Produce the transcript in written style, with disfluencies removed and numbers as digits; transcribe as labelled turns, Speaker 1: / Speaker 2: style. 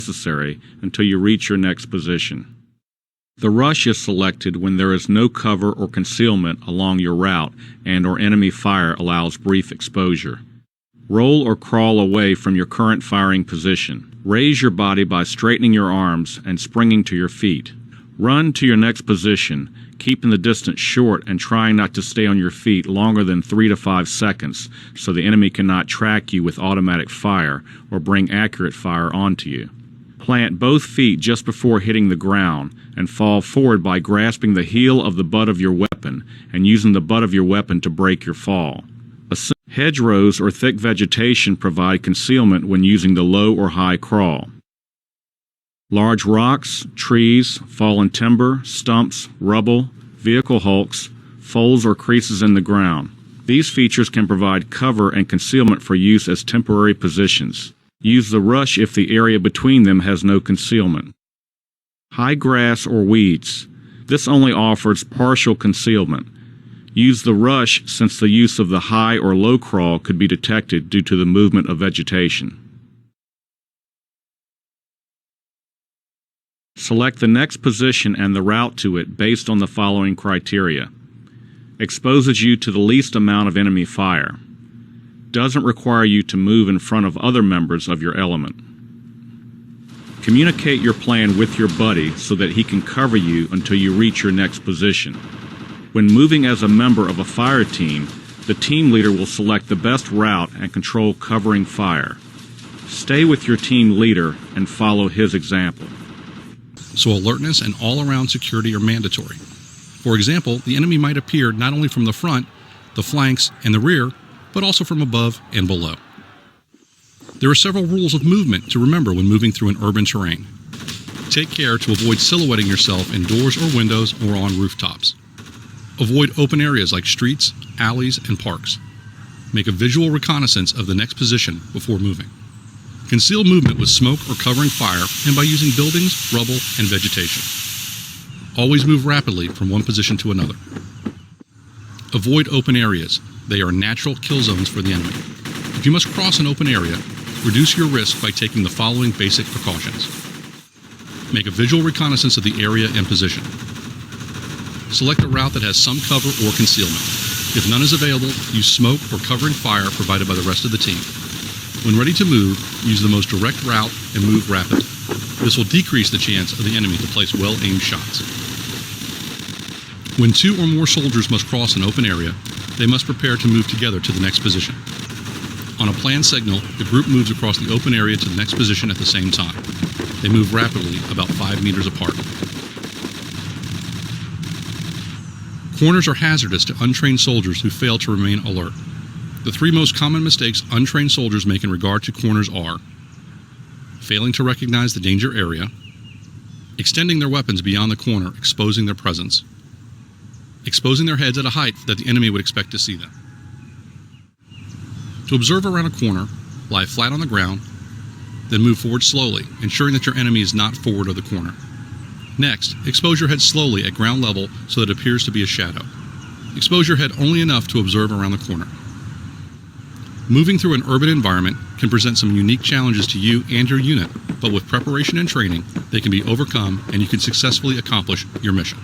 Speaker 1: necessary until you reach your next position. The rush is selected when there is no cover or concealment along your route and/or enemy fire allows brief exposure. Roll or crawl away from your current firing position. Raise your body by straightening your arms and springing to your feet. Run to your next position, keeping the distance short and trying not to stay on your feet longer than 3 to 5 seconds so the enemy cannot track you with automatic fire or bring accurate fire onto you. Plant both feet just before hitting the ground and fall forward by grasping the heel of the butt of your weapon and using the butt of your weapon to break your fall. Hedgerows or thick vegetation provide concealment when using the low or high crawl. Large rocks, trees, fallen timber, stumps, rubble, vehicle hulks, folds or creases in the ground. These features can provide cover and concealment for use as temporary positions. Use the rush if the area between them has no concealment. High grass or weeds. This only offers partial concealment. Use the rush since the use of the high or low crawl could be detected due to the movement of vegetation. Select the next position and the route to it based on the following criteria. Exposes you to the least amount of enemy fire. Doesn't require you to move in front of other members of your element. Communicate your plan with your buddy so that he can cover you until you reach your next position. When moving as a member of a fire team, the team leader will select the best route and control covering fire. Stay with your team leader and follow his example.
Speaker 2: So alertness and all-around security are mandatory. For example, the enemy might appear not only from the front, the flanks, and the rear, but also from above and below. There are several rules of movement to remember when moving through an urban terrain. Take care to avoid silhouetting yourself in doors or windows or on rooftops. Avoid open areas like streets, alleys, and parks. Make a visual reconnaissance of the next position before moving. Conceal movement with smoke or covering fire and by using buildings, rubble, and vegetation. Always move rapidly from one position to another. Avoid open areas. They are natural kill zones for the enemy. If you must cross an open area, reduce your risk by taking the following basic precautions. Make a visual reconnaissance of the area and position. Select a route that has some cover or concealment. If none is available, use smoke or covering fire provided by the rest of the team. When ready to move, use the most direct route and move rapidly. This will decrease the chance of the enemy to place well-aimed shots. When 2 or more soldiers must cross an open area, they must prepare to move together to the next position. On a planned signal, the group moves across the open area to the next position at the same time. They move rapidly, about 5 meters apart. Corners are hazardous to untrained soldiers who fail to remain alert. The 3 most common mistakes untrained soldiers make in regard to corners are failing to recognize the danger area, extending their weapons beyond the corner, exposing their presence, exposing their heads at a height that the enemy would expect to see them. To observe around a corner, lie flat on the ground, then move forward slowly, ensuring that your enemy is not forward of the corner. Next, expose your head slowly at ground level so that it appears to be a shadow. Expose your head only enough to observe around the corner. Moving through an urban environment can present some unique challenges to you and your unit, but with preparation and training, they can be overcome and you can successfully accomplish your mission.